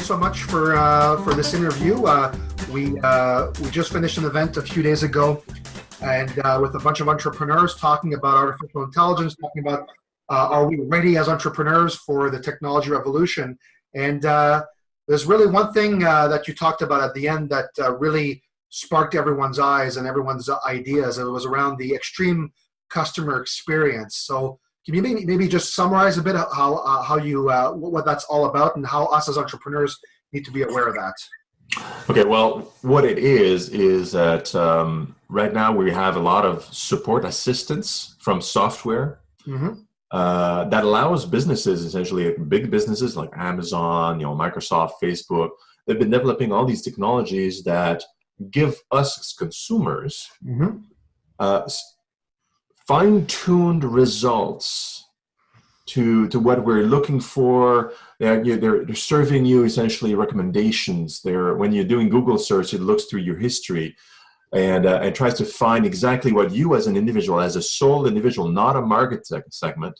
so much for this interview. We just finished an event a few days ago, and with a bunch of entrepreneurs talking about artificial intelligence, talking about are we ready as entrepreneurs for the technology revolution? And there's really one thing that you talked about at the end that really sparked everyone's eyes and everyone's ideas. It was around the extreme customer experience. So can you maybe just summarize a bit how you what that's all about and how us as entrepreneurs need to be aware of that? Okay, well, what it is that right now we have a lot of support assistance from software that allows businesses, essentially big businesses like Amazon, Microsoft, Facebook. They've been developing all these technologies that give us as consumers fine-tuned results to what we're looking for. They're serving you essentially recommendations. When you're doing Google search, it looks through your history and tries to find exactly what you as an individual, as a sole individual, not a market segment,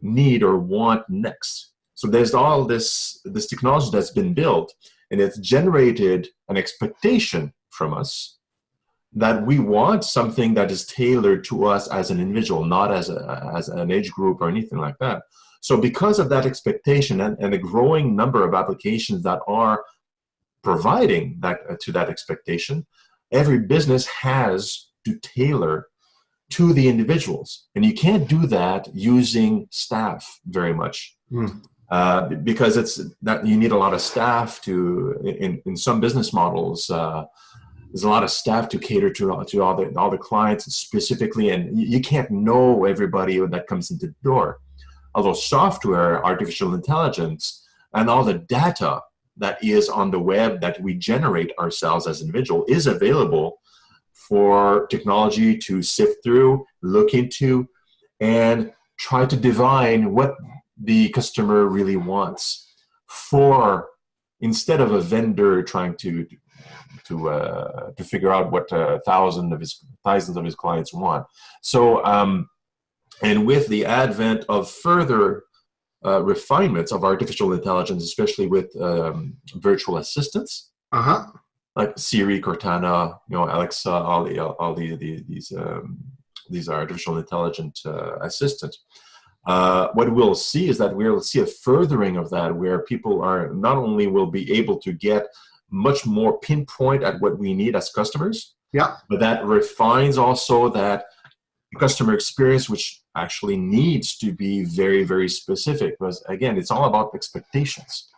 need or want next. So there's all this technology that's been built, and it's generated an expectation from us that we want something that is tailored to us as an individual, not as an age group or anything like that. So because of that expectation and the growing number of applications that are providing that to that expectation, every business has to tailor to the individuals. And you can't do that using staff very much. Because you need a lot of staff in some business models. There's a lot of staff to cater to all the clients specifically, and you can't know everybody that comes into the door. Although software, artificial intelligence, and all the data that is on the web that we generate ourselves as individuals is available for technology to sift through, look into, and try to divine what the customer really wants, instead of a vendor trying to figure out what thousands of his clients want. So, and with the advent of further refinements of artificial intelligence, especially with virtual assistants, like Siri, Cortana, Alexa, all these artificial intelligent assistants. What we'll see is that we'll see a furthering of that, where people are not only will be able to get much more pinpoint at what we need as customers, but that refines also that customer experience, which actually needs to be very, very specific, because again, it's all about expectations.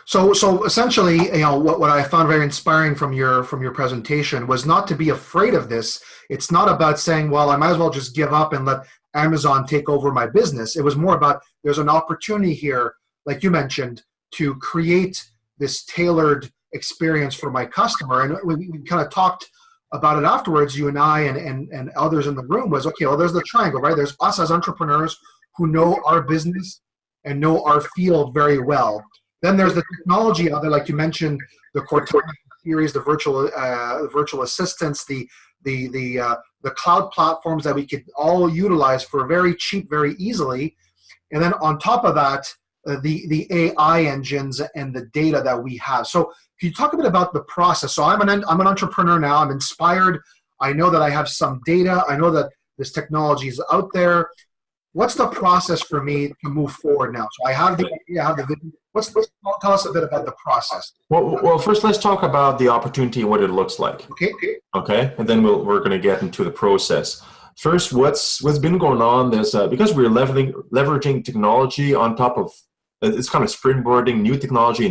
So essentially, what I found very inspiring from your presentation was not to be afraid of this. It's not about saying, well, I might as well just give up and let Amazon take over my business. It was more about there's an opportunity here, like you mentioned, to create this tailored experience for my customer. And we kind of talked about it afterwards, you and I and others in the room, was, okay, well, there's the triangle, right? There's us as entrepreneurs who know our business and know our field very well. Then there's the technology out there, like you mentioned, the Cortana series, the virtual assistants, the cloud platforms that we could all utilize for very cheap, very easily. And then on top of that, the AI engines and the data that we have. So can you talk a bit about the process? So I'm an entrepreneur now. I'm inspired. I know that I have some data. I know that this technology is out there. What's the process for me to move forward now? So I have the idea, I have the vision. Tell us a bit about the process. Well, first let's talk about the opportunity and what it looks like. Okay, and then we're going to get into the process. First, what's been going on is because we're leveraging technology on top of, it's kind of springboarding new technology,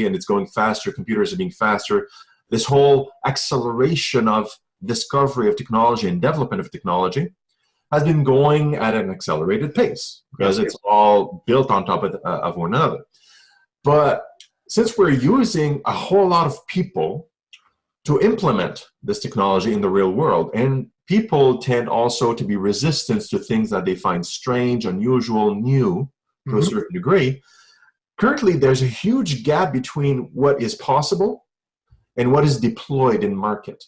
and it's going faster. Computers are being faster. This whole acceleration of discovery of technology and development of technology has been going at an accelerated pace because it's all built on top of one another. But since we're using a whole lot of people to implement this technology in the real world, and people tend also to be resistant to things that they find strange, unusual, new to a certain degree, currently there's a huge gap between what is possible and what is deployed in market.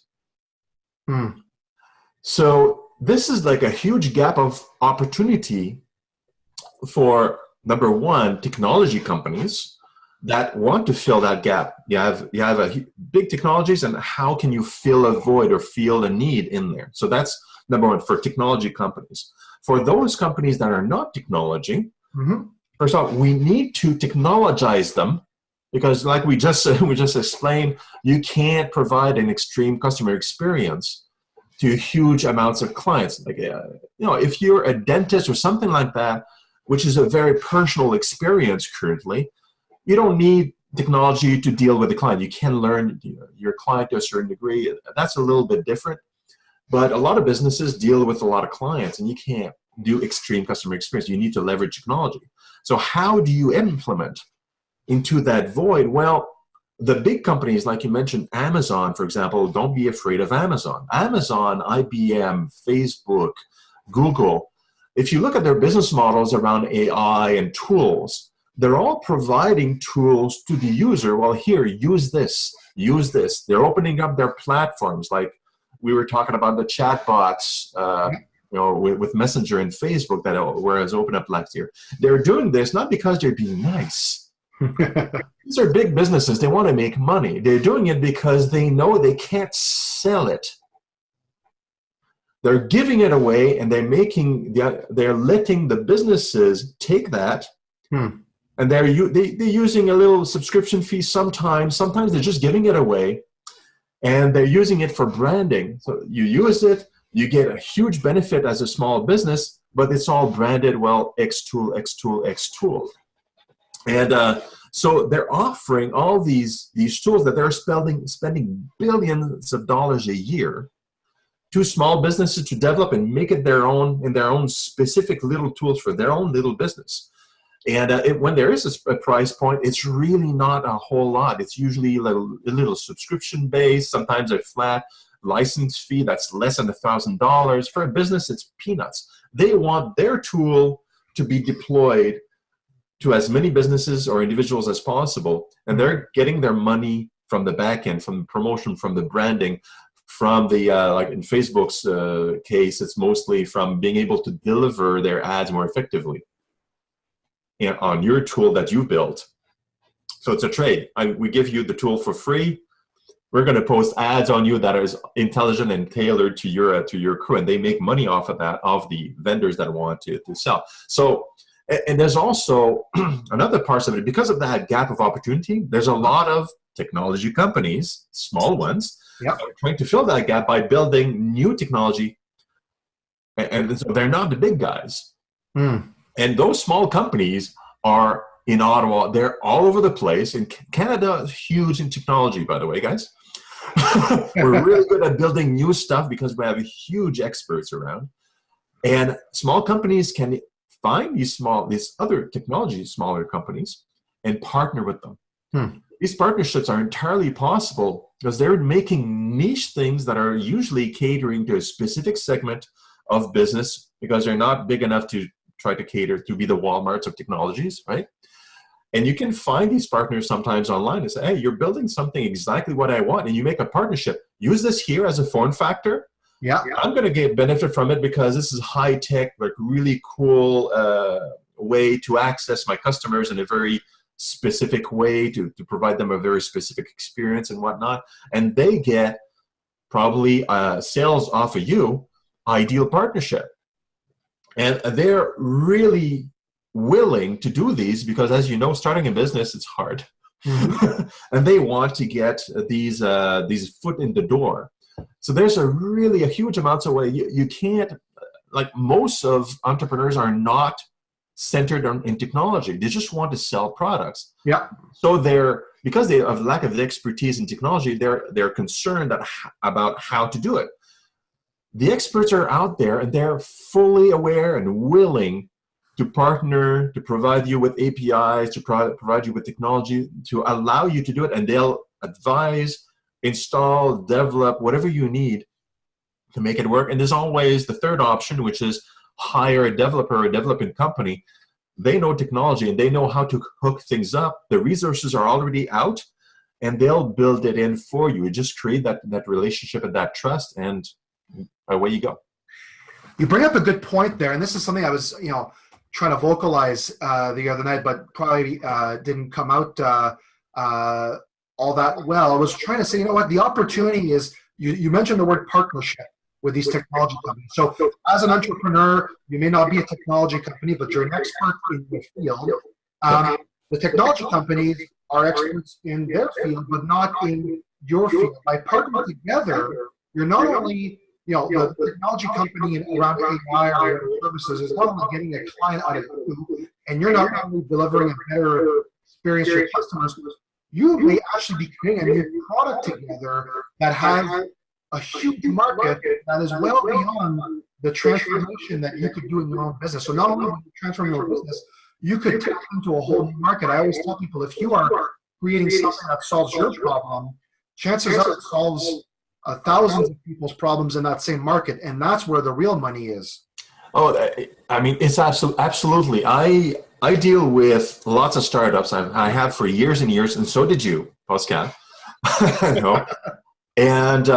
So this is like a huge gap of opportunity for number one, technology companies that want to fill that gap. You have big technologies, and how can you fill a void or fill a need in there? So that's number one for technology companies. For those companies that are not technology, first off, we need to technologize them, because like we just explained, you can't provide an extreme customer experience to huge amounts of clients. Like, if you're a dentist or something like that, which is a very personal experience currently, you don't need technology to deal with the client. You can learn your client to a certain degree. That's a little bit different. But a lot of businesses deal with a lot of clients, and you can't do extreme customer experience. You need to leverage technology. So how do you implement into that void? Well, the big companies, like you mentioned, Amazon, for example, don't be afraid of Amazon. Amazon, IBM, Facebook, Google, if you look at their business models around AI and tools, they're all providing tools to the user. Well, here, use this, use this. They're opening up their platforms, like we were talking about the chatbots, with Messenger and Facebook that was opened up last year. They're doing this not because they're being nice. These are big businesses. They want to make money. They're doing it because they know they can't sell it. They're giving it away, and they're letting the businesses take that, and they're using a little subscription fee sometimes. Sometimes they're just giving it away, and they're using it for branding. So you use it, you get a huge benefit as a small business, but it's all branded, well, X tool, X tool, X tool. And so they're offering all these tools that they're spending billions of dollars a year to small businesses to develop and make it their own specific little tools for their own little business. And when there is a price point, it's really not a whole lot. It's usually a little subscription based, sometimes a flat license fee that's less than $1,000. For a business, it's peanuts. They want their tool to be deployed to as many businesses or individuals as possible, and they're getting their money from the back end, from the promotion, from the branding, from the, like in Facebook's case, it's mostly from being able to deliver their ads more effectively on your tool that you built. So it's a trade. We give you the tool for free. We're going to post ads on you that is intelligent and tailored to your crew, and they make money off of that, of the vendors that want to sell. So, and there's also another part of it. Because of that gap of opportunity, there's a lot of technology companies, small ones, trying to fill that gap by building new technology, and so they're not the big guys. And those small companies are in Ottawa. They're all over the place. And Canada is huge in technology, by the way, guys. We're really good at building new stuff because we have huge experts around. And small companies can find these other technology, smaller companies, and partner with them. These partnerships are entirely possible because they're making niche things that are usually catering to a specific segment of business, because they're not big enough to try to cater to be the Walmarts of technologies, right? And you can find these partners sometimes online and say, hey, you're building something exactly what I want, and you make a partnership. Use this here as a form factor. I'm going to get benefit from it because this is high tech, like really cool way to access my customers in a very specific way, to provide them a very specific experience and whatnot. And they get probably sales off of you, ideal partnership. And they're really willing to do these because, as you know, starting a business, it's hard. And they want to get these foot in the door. So there's a huge amount of way. You can't, like most of entrepreneurs are not centered in technology. They just want to sell products. So because they have lack of expertise in technology, they're concerned about how to do it. The experts are out there, and they're fully aware and willing to partner, to provide you with APIs, to provide you with technology, to allow you to do it, and they'll advise, install, develop, whatever you need to make it work. And there's always the third option, which is hire a developer or a developing company. They know technology, and they know how to hook things up. The resources are already out, and they'll build it in for you. You just create that relationship and that trust, and away you go. You bring up a good point there, and this is something I was, trying to vocalize the other night, but probably didn't come out all that well. I was trying to say, you know what, the opportunity is, you mentioned the word partnership with these technology companies. So as an entrepreneur, you may not be a technology company, but you're an expert in your field. The technology companies are experts in their field, but not in your field. By partnering together, you're not only, the technology company around AI or services is not only getting a client out of you, and you're not only delivering a better experience to your customers, you may actually be creating a new product together that has a huge market that is well beyond the transformation that you could do in your own business. So not only when you transform your business, you could tap into a whole new market. I always tell people, if you are creating something that solves your problem, chances are it solves thousands of people's problems in that same market, and that's where the real money is. Oh, I mean, it's absolutely. I deal with lots of startups. I have for years and years, and so did you, Pascal. I know. And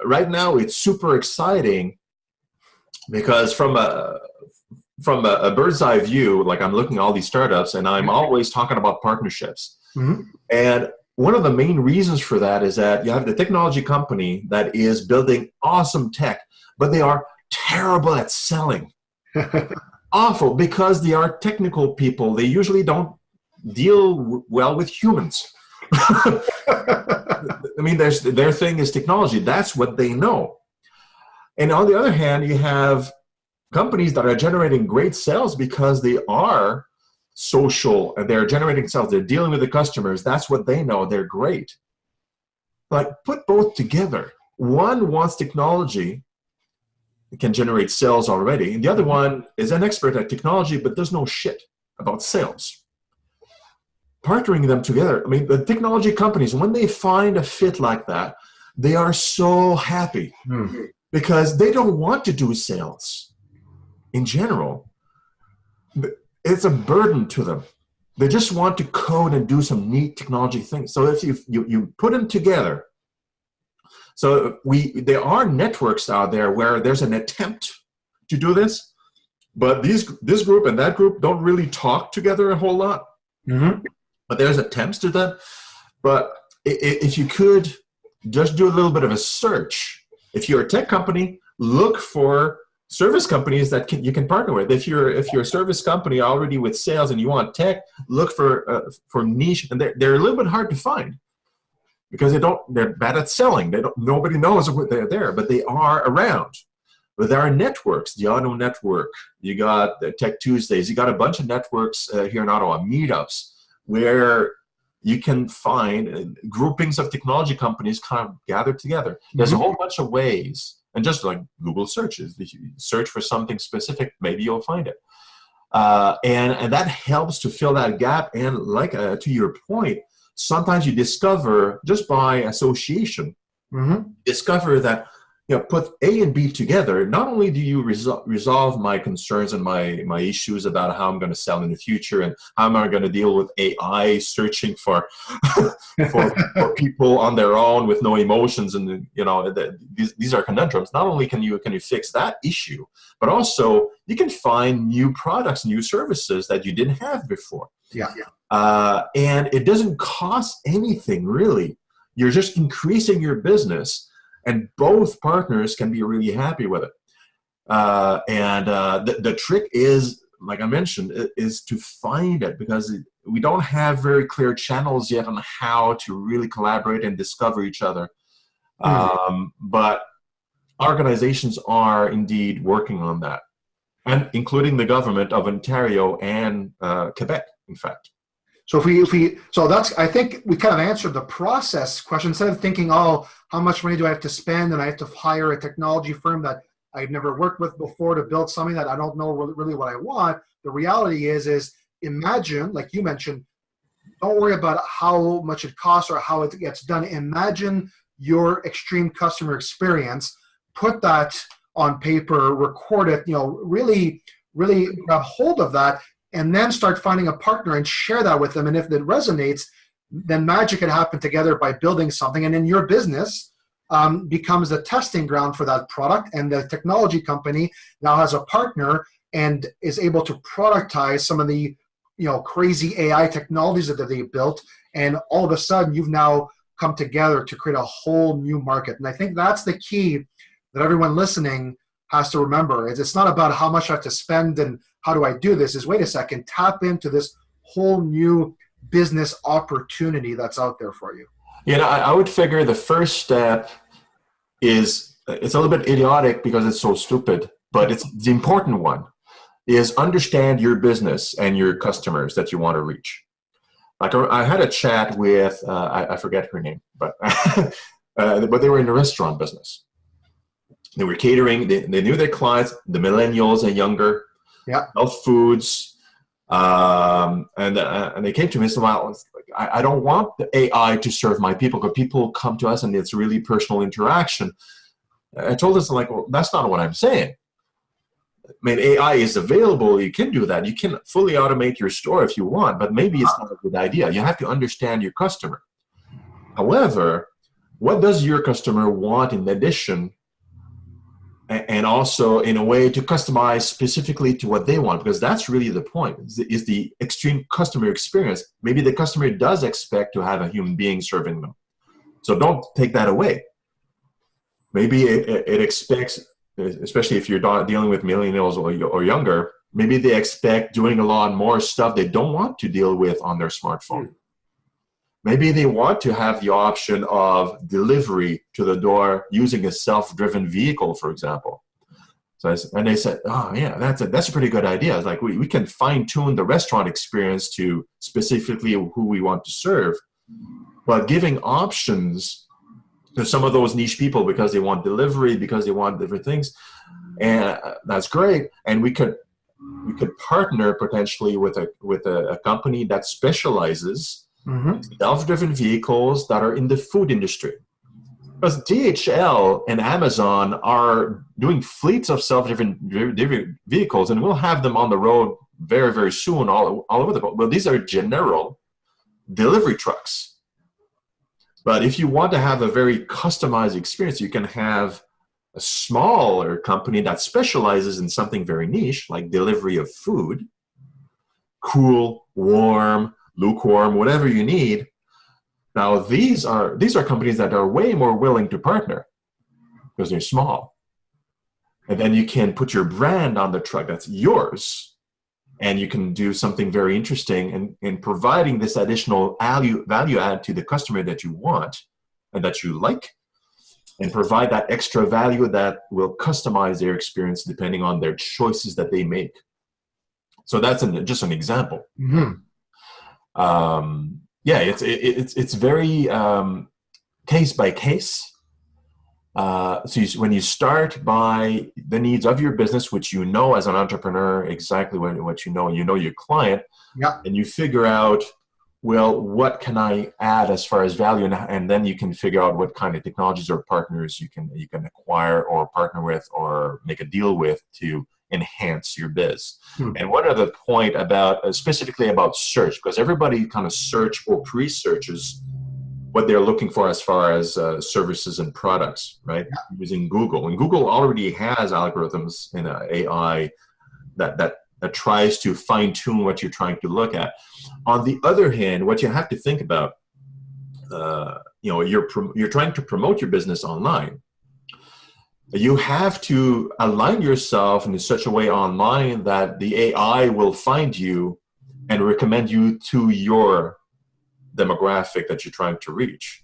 right now, it's super exciting because from a bird's eye view, like I'm looking at all these startups, and I'm always talking about partnerships. Mm-hmm. And one of the main reasons for that is that you have the technology company that is building awesome tech, but they are terrible at selling. Awful, because they are technical people. They usually don't deal well with humans. I mean, their thing is technology. That's what they know. And on the other hand, you have companies that are generating great sales because they are social and they're generating sales. They're dealing with the customers. That's what they know. They're great. Like, put both together. One wants technology, can generate sales already, and the other one is an expert at technology but does know shit about sales. Partnering them together, I mean, the technology companies, when they find a fit like that, they are so happy because they don't want to do sales in general. It's a burden to them. They just want to code and do some neat technology things. So if you put them together, so there are networks out there where there's an attempt to do this, but this group and that group don't really talk together a whole lot. Mm-hmm. But there's attempts to that. But if you could just do a little bit of a search, if you're a tech company, look for service companies that you can partner with. If you're a service company already with sales and you want tech, look for niche, and they're a little bit hard to find because they're bad at selling. Nobody knows they're there, but they are around. But there are networks, the Auto Network. You got the Tech Tuesdays. You got a bunch of networks here in Ottawa, meetups, where you can find groupings of technology companies kind of gathered together. There's a whole bunch of ways, and just like Google searches, if you search for something specific, maybe you'll find it. And that helps to fill that gap. And like to your point, sometimes you discover just by association, discover that, put A and B together. Not only do you resolve my concerns and my issues about how I'm going to sell in the future and how am I going to deal with AI searching for for people on their own with no emotions, and these are conundrums. Not only can you fix that issue, but also you can find new products, new services that you didn't have before. Yeah. And it doesn't cost anything really. You're just increasing your business. And both partners can be really happy with it. The trick is, like I mentioned, is to find it, because we don't have very clear channels yet on how to really collaborate and discover each other. But organizations are indeed working on that, and including the government of Ontario and Quebec, in fact. So I think we kind of answered the process question. Instead of thinking, oh, how much money do I have to spend, and I have to hire a technology firm that I've never worked with before to build something that I don't know really what I want. The reality is imagine, like you mentioned, don't worry about how much it costs or how it gets done. Imagine your extreme customer experience, put that on paper, record it, really grab hold of that, and then start finding a partner and share that with them. And if it resonates, then magic can happen together by building something. And then your business becomes the testing ground for that product. And the technology company now has a partner and is able to productize some of the crazy AI technologies that they built, and all of a sudden you've now come together to create a whole new market. And I think that's the key that everyone listening has to remember. Is it's not about how much I have to spend and how do I do this, is wait a second, tap into this whole new business opportunity that's out there for you. I would figure the first step is, it's a little bit idiotic because it's so stupid, but it's the important one, is understand your business and your customers that you want to reach. Like I had a chat with, I forget her name, but but they were in the restaurant business. They were catering. They knew their clients, the millennials and younger, health foods, and they came to me and said, "Well, I don't want the AI to serve my people, because people come to us and it's really personal interaction." I told us, like, well, that's not what I'm saying. I mean, AI is available. You can do that. You can fully automate your store if you want, but maybe it's not a good idea. You have to understand your customer. However, what does your customer want in addition, and also in a way to customize specifically to what they want? Because that's really the point, is the extreme customer experience. Maybe the customer does expect to have a human being serving them. So don't take that away. Maybe it expects, especially if you're dealing with millennials or younger, maybe they expect doing a lot more stuff they don't want to deal with on their smartphone. Maybe they want to have the option of delivery to the door using a self-driven vehicle, for example. And they said, "Oh yeah, that's a pretty good idea." It's like we can fine-tune the restaurant experience to specifically who we want to serve, but giving options to some of those niche people because they want delivery, because they want different things, and that's great. And we could partner potentially with a company that specializes in self-driven vehicles that are in the food industry. Because DHL and Amazon are doing fleets of self-driven vehicles, and we'll have them on the road very, very soon all over the world. Well, these are general delivery trucks. But if you want to have a very customized experience, you can have a smaller company that specializes in something very niche, like delivery of food, cool, warm, lukewarm, whatever you need. Now, these are companies that are way more willing to partner because they're small. And then you can put your brand on the truck that's yours, and you can do something very interesting in providing this additional value add to the customer that you want and that you like, and provide that extra value that will customize their experience depending on their choices that they make. So that's just an example. Yeah, it's very case by case. So when you start by the needs of your business, which you know as an entrepreneur exactly what you know your client, and you figure out, well, what can I add as far as value, and then you can figure out what kind of technologies or partners you can acquire or partner with or make a deal with to enhance your biz. And one other point about specifically about search, because everybody kind of search or pre-searches what they're looking for as far as services and products, right? Using Google. And Google already has algorithms in AI that tries to fine-tune what you're trying to look at. On the other hand, what you have to think about, you're trying to promote your business online. You have to align yourself in such a way online that the AI will find you and recommend you to your demographic that you're trying to reach.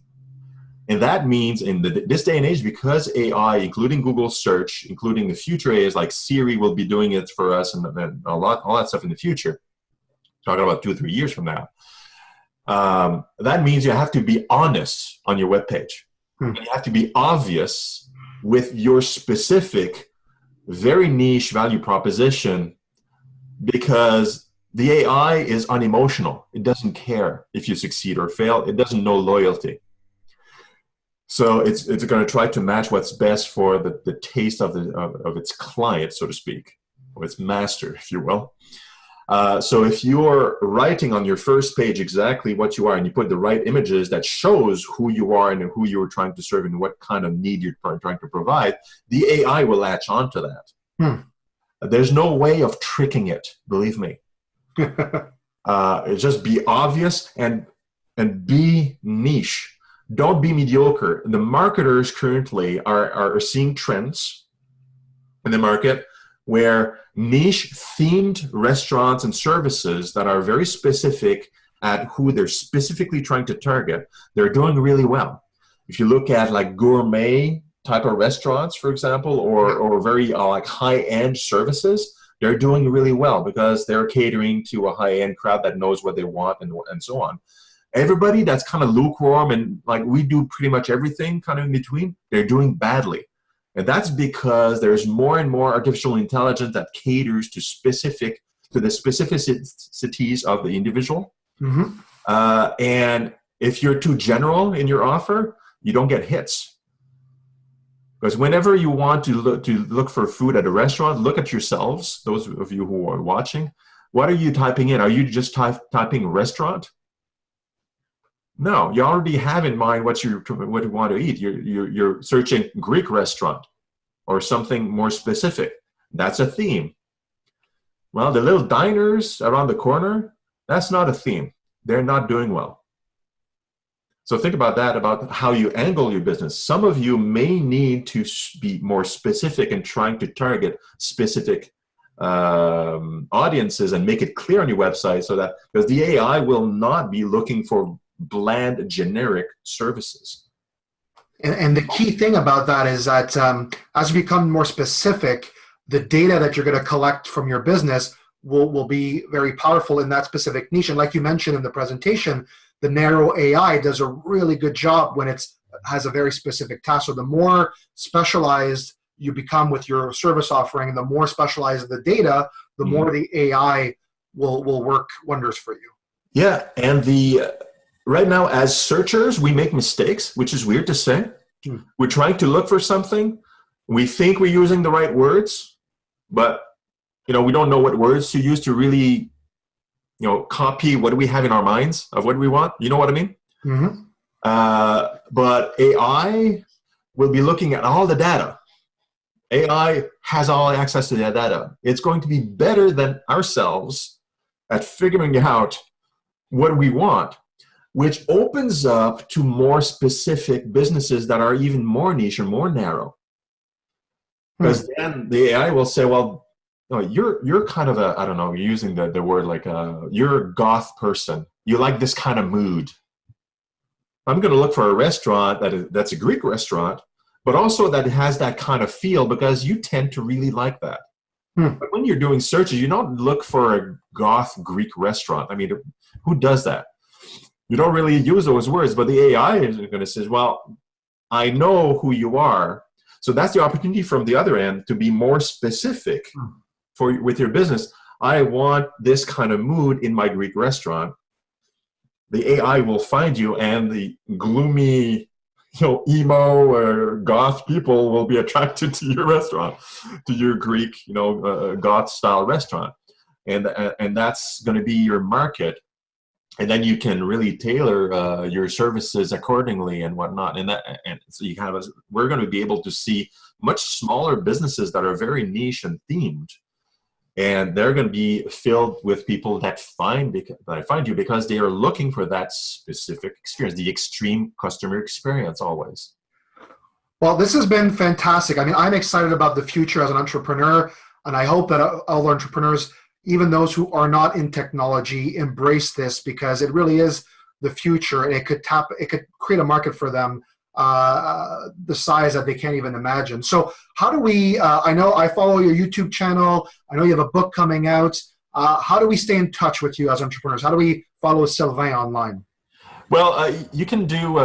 And that means in this day and age, because AI, including Google search, including the future AIs like Siri will be doing it for us, and all that stuff in the future, talking about 2 or 3 years from now, that means you have to be honest on your webpage. And you have to be obvious with your specific, very niche value proposition, because the AI is unemotional. It doesn't care if you succeed or fail. It doesn't know loyalty. So it's going to try to match what's best for the taste of its client, so to speak, or its master, if you will. So if you're writing on your first page exactly what you are, and you put the right images that shows who you are and who you're trying to serve and what kind of need you're trying to provide, the AI will latch onto that. There's no way of tricking it, believe me. Just be obvious and be niche. Don't be mediocre. The marketers currently are seeing trends in the market where niche themed restaurants and services that are very specific at who they're specifically trying to target, they're doing really well. If you look at like gourmet type of restaurants, for example, or very like high-end services, they're doing really well because they're catering to a high-end crowd that knows what they want and so on. Everybody that's kind of lukewarm and like we do pretty much everything kind of in between, they're doing badly. And that's because there's more and more artificial intelligence that caters to the specificities of the individual. Mm-hmm. And if you're too general in your offer, you don't get hits. Because whenever you want to look for food at a restaurant, look at yourselves, those of you who are watching. What are you typing in? Are you just typing restaurant? No, you already have in mind what you want to eat. You're searching Greek restaurant or something more specific. That's a theme. Well, the little diners around the corner, that's not a theme. They're not doing well. So think about that, about how you angle your business. Some of you may need to be more specific in trying to target specific audiences and make it clear on your website so that, because the AI will not be looking for bland, generic services. And the key thing about that is that as you become more specific, the data that you're going to collect from your business will be very powerful in that specific niche. And like you mentioned in the presentation, the narrow AI does a really good job when it has a very specific task. So the more specialized you become with your service offering, and the more specialized the data, the more the AI will work wonders for you. Yeah, and right now as searchers, we make mistakes, which is weird to say. We're trying to look for something. We think we're using the right words, but we don't know what words to use to really copy what we have in our minds of what we want. You know what I mean? Mm-hmm. But AI will be looking at all the data. AI has all access to that data. It's going to be better than ourselves at figuring out what we want, which opens up to more specific businesses that are even more niche or more narrow. Because then the AI will say, well, you're kind of a, I don't know, you're using the word like you're a goth person. You like this kind of mood. I'm going to look for a restaurant that's a Greek restaurant, but also that has that kind of feel because you tend to really like that. But when you're doing searches, you don't look for a goth Greek restaurant. I mean, who does that? You don't really use those words, but the AI is going to say, well, I know who you are. So that's the opportunity from the other end to be more specific with your business. I want this kind of mood in my Greek restaurant. The AI will find you, and the gloomy, emo or goth people will be attracted to your restaurant, to your Greek, goth style restaurant, and that's going to be your market. And then you can really tailor your services accordingly and whatnot. And so you have we're going to be able to see much smaller businesses that are very niche and themed. And they're going to be filled with people that find you because they are looking for that specific experience, the extreme customer experience always. Well, this has been fantastic. I mean, I'm excited about the future as an entrepreneur, and I hope that all entrepreneurs, even those who are not in technology, embrace this because it really is the future, and it could create a market for them the size that they can't even imagine. So how do we, I know I follow your YouTube channel, I know you have a book coming out. How do we stay in touch with you as entrepreneurs? How do we follow Sylvain online? Well, you can do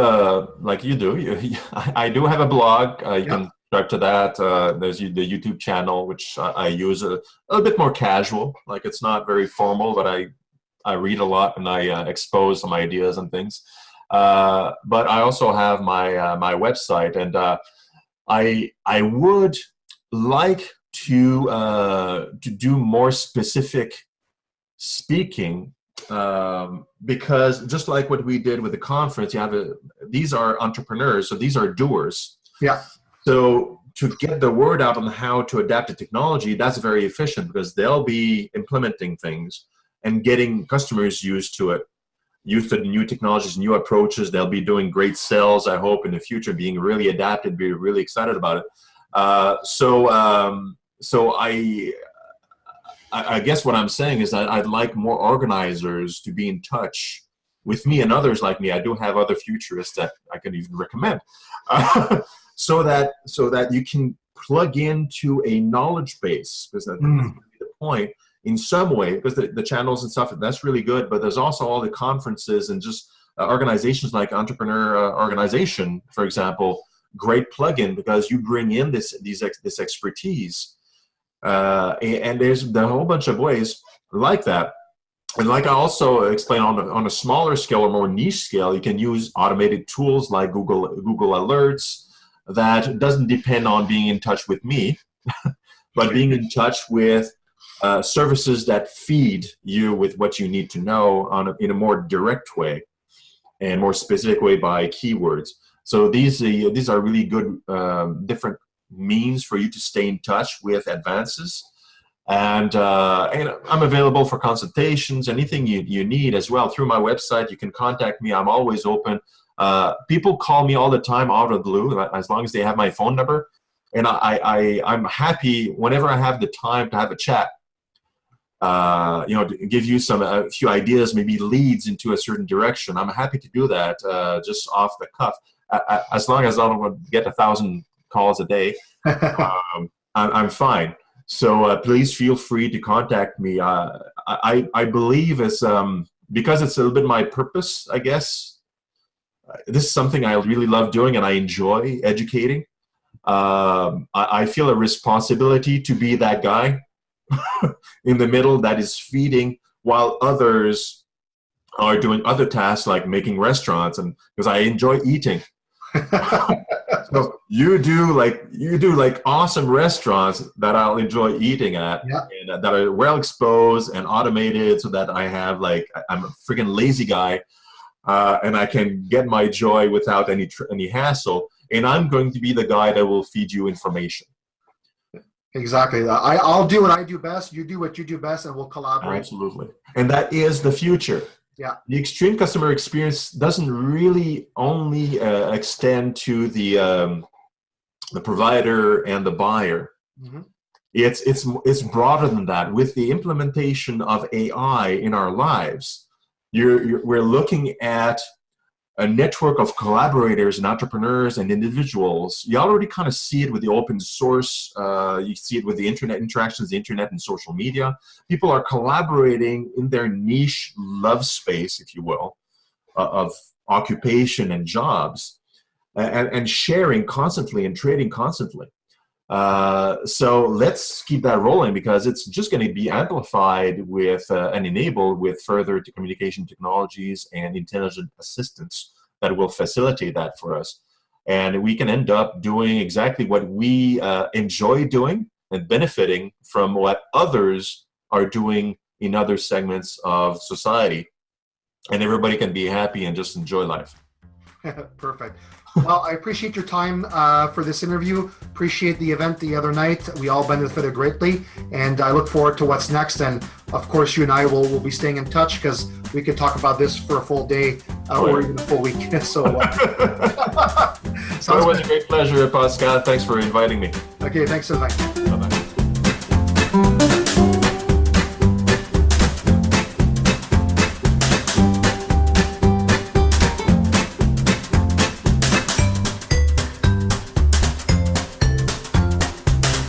like you do. I do have a blog. You can subscribe to that. There's the YouTube channel, which I use a little bit more casual. Like it's not very formal, but I read a lot and I expose some ideas and things. But I also have my website, and I would like to do more specific speaking. Because just like what we did with the conference, these are entrepreneurs, so these are doers. Yeah. So to get the word out on how to adapt to technology, that's very efficient because they'll be implementing things and getting customers used to it, used to the new technologies, new approaches. They'll be doing great sales, I hope, in the future, being really adapted, be really excited about it. So I guess what I'm saying is that I'd like more organizers to be in touch with me and others like me. I do have other futurists that I can even recommend, so that you can plug into a knowledge base, because that's the point in some way, because the channels and stuff, that's really good, but there's also all the conferences and just organizations like Entrepreneur Organization, for example, great plug-in because you bring in this expertise. And there's a whole bunch of ways like that. And like I also explained on a smaller scale or more niche scale, you can use automated tools like Google Alerts that doesn't depend on being in touch with me, but being in touch with services that feed you with what you need to know in a more direct way and more specific way by keywords. So these are really good different means for you to stay in touch with advances. And I'm available for consultations, anything you need as well. Through my website, you can contact me. I'm always open. People call me all the time out of the blue, as long as they have my phone number. And I'm happy whenever I have the time to have a chat. To give you a few ideas, maybe leads into a certain direction. I'm happy to do that just off the cuff, as long as I don't get 1,000 calls a day. I'm fine. So please feel free to contact me. I believe it's because it's a little bit my purpose, I guess. This is something I really love doing, and I enjoy educating. I feel a responsibility to be that guy in the middle that is feeding while others are doing other tasks like making restaurants, and because I enjoy eating. So you do like awesome restaurants that I'll enjoy eating at, and that are well exposed and automated, so that I have I'm a freaking lazy guy, and I can get my joy without any hassle. And I'm going to be the guy that will feed you information. Exactly. I'll do what I do best. You do what you do best, and we'll collaborate. Absolutely. And that is the future. Yeah. The extreme customer experience doesn't really only extend to the provider and the buyer. Mm-hmm. It's broader than that. With the implementation of AI in our lives, we're looking at a network of collaborators and entrepreneurs and individuals. You already kind of see it with the open source. You see it with the internet interactions, the internet and social media. People are collaborating in their niche love space, if you will, of occupation and jobs, and sharing constantly and trading constantly. So let's keep that rolling, because it's just going to be amplified with and enabled with further communication technologies and intelligent assistants that will facilitate that for us. And we can end up doing exactly what we enjoy doing and benefiting from what others are doing in other segments of society. And everybody can be happy and just enjoy life. Perfect. Well, I appreciate your time for this interview. Appreciate the event the other night. We all benefited greatly, and I look forward to what's next. And of course, you and I will be staying in touch, because we could talk about this for a full day or even a full week. So, it was a great pleasure, Pascal. Thanks for inviting me. Okay, thanks so much. Bye-bye.